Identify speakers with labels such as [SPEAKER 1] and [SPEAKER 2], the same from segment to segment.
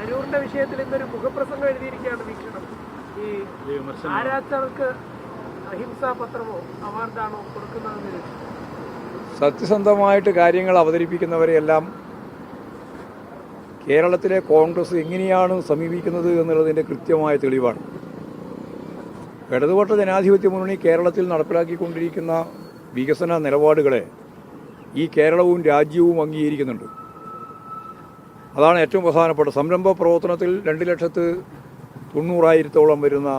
[SPEAKER 1] തരൂരിന്റെ വിഷയത്തിൽ ഇന്നൊരു മുഖപ്രസംഗം എഴുതിയിരിക്കുകയാണ് വീക്ഷണം. ഈ ആരാച്ചർക്ക് അഹിംസാ പത്രമോ അവാർഡാണോ കൊടുക്കുന്നതെന്ന്
[SPEAKER 2] സത്യസന്ധമായിട്ട് കാര്യങ്ങൾ അവതരിപ്പിക്കുന്നവരെയെല്ലാം കേരളത്തിലെ കോൺഗ്രസ് എങ്ങനെയാണ് സമീപിക്കുന്നത് എന്നുള്ളതിൻ്റെ കൃത്യമായ തെളിവാണ്. ഇടതുപക്ഷ ജനാധിപത്യ മുന്നണി കേരളത്തിൽ നടപ്പിലാക്കിക്കൊണ്ടിരിക്കുന്ന വികസന നിലപാടുകളെ ഈ കേരളവും രാജ്യവും അംഗീകരിക്കുന്നുണ്ട്. അതാണ് ഏറ്റവും പ്രധാനപ്പെട്ട. സംരംഭ പ്രവർത്തനത്തിൽ 2,90,000 വരുന്ന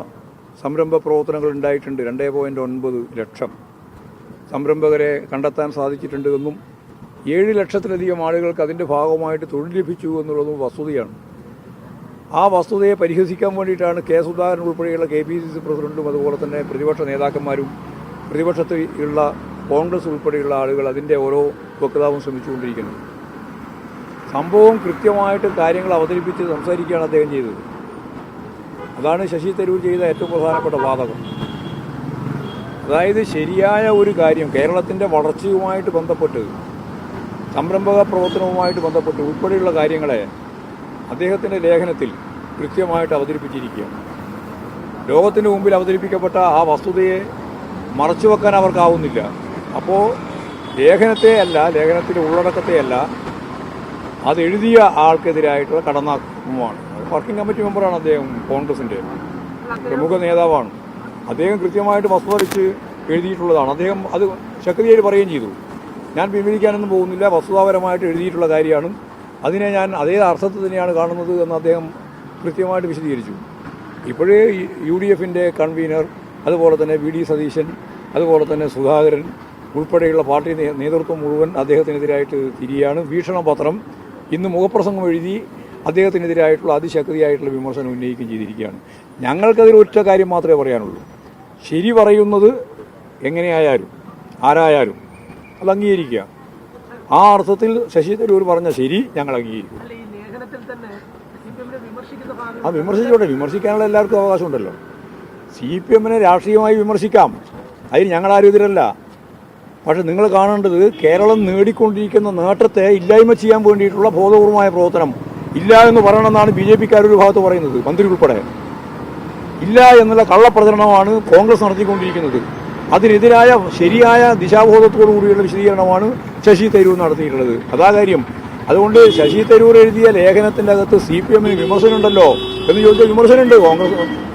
[SPEAKER 2] സംരംഭ പ്രവർത്തനങ്ങൾ ഉണ്ടായിട്ടുണ്ട്. 2.9 ലക്ഷം സംരംഭകരെ കണ്ടെത്താൻ സാധിച്ചിട്ടുണ്ട് എന്നും 7 ലക്ഷത്തിലധികം ആളുകൾക്ക് അതിൻ്റെ ഭാഗമായിട്ട് തൊഴിൽ ലഭിച്ചു എന്നുള്ളതും വസ്തുതയാണ്. ആ വസ്തുതയെ പരിഹസിക്കാൻ വേണ്ടിയിട്ടാണ് കെ സുധാകരൻ ഉൾപ്പെടെയുള്ള KPCC പ്രസിഡന്റും അതുപോലെ തന്നെ പ്രതിപക്ഷ നേതാക്കന്മാരും പ്രതിപക്ഷത്തിലുള്ള കോൺഗ്രസ് ഉൾപ്പെടെയുള്ള ആളുകൾ അതിൻ്റെ ഓരോ വക്താവും ശ്രമിച്ചുകൊണ്ടിരിക്കുന്നത്. സംഭവം കൃത്യമായിട്ട് കാര്യങ്ങൾ അവതരിപ്പിച്ച് സംസാരിക്കുകയാണ് അദ്ദേഹം ചെയ്തത്. അതാണ് ശശി തരൂർ ചെയ്ത ഏറ്റവും പ്രധാനപ്പെട്ട വാദകം. അതായത് ശരിയായ ഒരു കാര്യം കേരളത്തിൻ്റെ വളർച്ചയുമായിട്ട് ബന്ധപ്പെട്ട് സംരംഭക പ്രവർത്തനവുമായിട്ട് ബന്ധപ്പെട്ട് ഉൾപ്പെടെയുള്ള കാര്യങ്ങളെ അദ്ദേഹത്തിൻ്റെ ലേഖനത്തിൽ കൃത്യമായിട്ട് അവതരിപ്പിച്ചിരിക്കുകയാണ്. ലോകത്തിന് മുമ്പിൽ അവതരിപ്പിക്കപ്പെട്ട ആ വസ്തുതയെ മറച്ചുവെക്കാൻ അവർക്കാവുന്നില്ല. അപ്പോൾ ലേഖനത്തിൻ്റെ ഉള്ളടക്കത്തെയല്ല, അതെഴുതിയ ആൾക്കെതിരായിട്ടുള്ള കടന്നാക്രമമാണ്. വർക്കിംഗ് കമ്മിറ്റി മെമ്പറാണ് അദ്ദേഹം, കോൺഗ്രസിൻ്റെ പ്രമുഖ നേതാവാണ്. അദ്ദേഹം കൃത്യമായിട്ട് വസ്തുതരിച്ച് എഴുതിയിട്ടുള്ളതാണ്. അദ്ദേഹം അത് ശക്തിയായി പറയുകയും ചെയ്തു. ഞാൻ പിൻവലിക്കാനൊന്നും പോകുന്നില്ല, വസ്തുതാപരമായിട്ട് എഴുതിയിട്ടുള്ള കാര്യമാണ്, അതിനെ ഞാൻ അതേ അർത്ഥത്തിൽ തന്നെയാണ് കാണുന്നത് എന്ന് അദ്ദേഹം കൃത്യമായിട്ട് വിശദീകരിച്ചു. ഇപ്പോഴേ UDFൻ്റെ കൺവീനർ, അതുപോലെ തന്നെ VD സതീശൻ, അതുപോലെ തന്നെ സുധാകരൻ ഉൾപ്പെടെയുള്ള പാർട്ടി നേതൃത്വം മുഴുവൻ അദ്ദേഹത്തിനെതിരായിട്ട് തിരിയാണ്. വീക്ഷണപത്രം ഇന്ന് മുഖപ്രസംഗം എഴുതി അദ്ദേഹത്തിനെതിരായിട്ടുള്ള അതിശക്തിയായിട്ടുള്ള വിമർശനം ഉന്നയിക്കുകയും ചെയ്തിരിക്കുകയാണ്. ഞങ്ങൾക്കതിൽ ഒറ്റ കാര്യം മാത്രമേ പറയാനുള്ളൂ. ശരി പറയുന്നത് എങ്ങനെയായാലും ആരായാലും അത് അംഗീകരിക്കുക. ആ അർത്ഥത്തിൽ ശശി തരൂർ പറഞ്ഞ ശരി ഞങ്ങൾ അംഗീകരിക്കും. ആ വിമർശിച്ചോട്ടെ, വിമർശിക്കാനുള്ള എല്ലാവർക്കും അവകാശമുണ്ടല്ലോ. CPMനെ രാഷ്ട്രീയമായി വിമർശിക്കാം, അതിന് ഞങ്ങളാരും എതിരല്ല. പക്ഷെ നിങ്ങൾ കാണേണ്ടത് കേരളം നേടിക്കൊണ്ടിരിക്കുന്ന നേട്ടത്തെ ഇല്ലായ്മ ചെയ്യാൻ വേണ്ടിയിട്ടുള്ള ബോധപൂർവമായ പ്രവർത്തനം ഇല്ല എന്ന് പറയണമെന്നാണ് BJPക്കാരൊരു ഭാഗത്ത് പറയുന്നത്, മന്ത്രി ഉൾപ്പെടെ. ഇല്ല എന്നുള്ള കള്ളപ്രചരണമാണ് കോൺഗ്രസ് നടത്തിക്കൊണ്ടിരിക്കുന്നത്. അതിനെതിരായ ശരിയായ ദിശാബോധത്തോടു കൂടിയുള്ള വിശദീകരണമാണ് ശശി തരൂർ നടത്തിയിട്ടുള്ളത്. അതാ കാര്യം. അതുകൊണ്ട് ശശി തരൂർ എഴുതിയ ലേഖനത്തിൻ്റെ അകത്ത് CPMന് വിമർശനമുണ്ടല്ലോ എന്ന് ചോദിച്ചാൽ വിമർശനമുണ്ട്.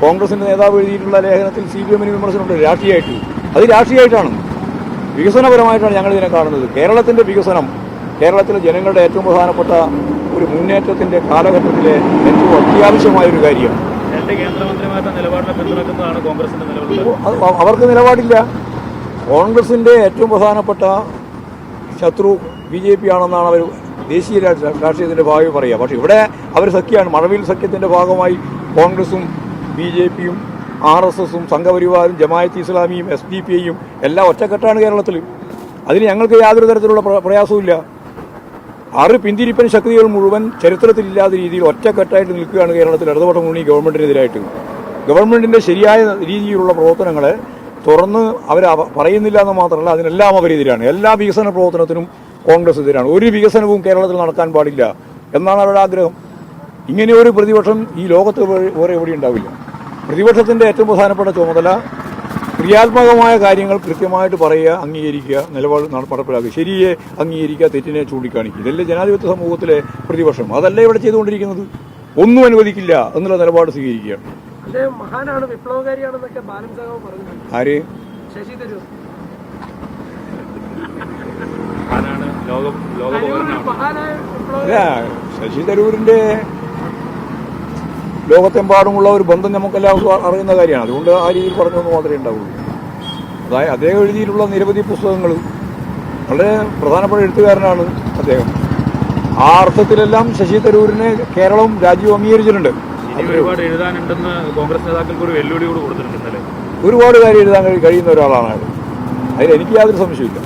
[SPEAKER 2] കോൺഗ്രസിൻ്റെ നേതാവ് എഴുതിയിട്ടുള്ള ലേഖനത്തിൽ CPMന് വിമർശനമുണ്ട്, രാഷ്ട്രീയമായിട്ട്. അത് രാഷ്ട്രീയമായിട്ടാണ്, വികസനപരമായിട്ടാണ് ഞങ്ങളിതിനെ കാണുന്നത്. കേരളത്തിൻ്റെ വികസനം, കേരളത്തിലെ ജനങ്ങളുടെ ഏറ്റവും പ്രധാനപ്പെട്ട ഒരു മുന്നേറ്റത്തിൻ്റെ കാലഘട്ടത്തിലെ ഏറ്റവും അത്യാവശ്യമായൊരു കാര്യമാണ്.
[SPEAKER 3] കേന്ദ്രമന്ത്രിമാരുടെ നിലപാടിനെ പിന്തുണക്കുന്നതാണ് കോൺഗ്രസിന്റെ നിലപാട്.
[SPEAKER 2] അവർക്ക് നിലപാടില്ല. കോൺഗ്രസിൻ്റെ ഏറ്റവും പ്രധാനപ്പെട്ട ശത്രു BJP ആണെന്നാണ് അവർ ദേശീയ രാഷ്ട്രീയത്തിൻ്റെ ഭാഗമായി പറയുക. പക്ഷേ ഇവിടെ അവർ സഖ്യമാണ്. മഴവിൽ സഖ്യത്തിൻ്റെ ഭാഗമായി കോൺഗ്രസും BJPയും RSSും സംഘപരിവാരും ജമാഅത്ത് ഇസ്ലാമിയും SDPയും എല്ലാം ഒറ്റക്കെട്ടാണ് കേരളത്തിൽ. അതിന് ഞങ്ങൾക്ക് യാതൊരു തരത്തിലുള്ള പ്രയാസവുമില്ല. 6 പിന്തിരിപ്പൻ ശക്തികൾ മുഴുവൻ ചരിത്രത്തിലില്ലാത്ത രീതിയിൽ ഒറ്റക്കെട്ടായിട്ട് നിൽക്കുകയാണ് കേരളത്തിൽ ഇടതുപക്ഷ മുന്നണി ഗവൺമെൻറ്റിനെതിരായിട്ട്. ഗവൺമെൻറ്റിൻ്റെ ശരിയായ രീതിയിലുള്ള പ്രവർത്തനങ്ങളെ തുറന്ന് അവർ പറയുന്നില്ല എന്ന് മാത്രമല്ല, അതിനെല്ലാം അവരെതിരാണ്. എല്ലാ വികസന പ്രവർത്തനത്തിനും കോൺഗ്രസ് എതിരാണ്. ഒരു വികസനവും കേരളത്തിൽ നടക്കാൻ പാടില്ല എന്നാണ് അവരുടെ ആഗ്രഹം. ഇങ്ങനെയൊരു പ്രതിപക്ഷം ഈ ലോകത്ത് വേറെ എവിടെ ഉണ്ടാവില്ല. പ്രതിപക്ഷത്തിൻ്റെ ഏറ്റവും പ്രധാനപ്പെട്ട ചുമതല ക്രിയാത്മകമായ കാര്യങ്ങൾ കൃത്യമായിട്ട് പറയുക, അംഗീകരിക്കുക, നിലപാട് നടപ്പിലാക്കുക, ശരിയെ അംഗീകരിക്കുക, തെറ്റിനെ ചൂണ്ടിക്കാണിക്കുക. ഇതല്ലേ ജനാധിപത്യ സമൂഹത്തിലെ പ്രതിപക്ഷം. അതല്ല ഇവിടെ ചെയ്തുകൊണ്ടിരിക്കുന്നത്. ഒന്നും അനുവദിക്കില്ല എന്നുള്ള നിലപാട് സ്വീകരിക്കുകയാണ്.
[SPEAKER 1] മഹാനാണ്, വിപ്ലവകാരിയാണെന്നൊക്കെ ബാലൻ സഖാവ് പറഞ്ഞു.
[SPEAKER 2] ആര്?
[SPEAKER 1] ശശി തരൂർ.
[SPEAKER 2] ശശി തരൂരിന്റെ ലോകത്തെമ്പാടുമുള്ള ഒരു ബന്ധം നമുക്കെല്ലാവർക്കും അറിയുന്ന കാര്യമാണ്. അതുകൊണ്ട് ആ രീതിയിൽ പറഞ്ഞൊന്നും മാത്രമേ ഉണ്ടാവുള്ളൂ. അതായത് അദ്ദേഹം എഴുതിയിട്ടുള്ള നിരവധി പുസ്തകങ്ങൾ, വളരെ പ്രധാനപ്പെട്ട എഴുത്തുകാരനാണ് അദ്ദേഹം. ആ അർത്ഥത്തിലെല്ലാം ശശി തരൂരിനെ കേരളവും രാജ്യവും അംഗീകരിച്ചിട്ടുണ്ട്.
[SPEAKER 3] ഒരുപാട് എഴുതാനുണ്ടെന്ന് കോൺഗ്രസ് നേതാക്കൾക്ക് ഒരു വെല്ലുവിളി കൂടി കൊടുത്തിട്ടുണ്ടല്ലേ?
[SPEAKER 2] ഒരുപാട് കാര്യം എഴുതാൻ കഴിയുന്ന ഒരാളാണ് അയാൾ. അതിൽ എനിക്ക് യാതൊരു സംശയമില്ല.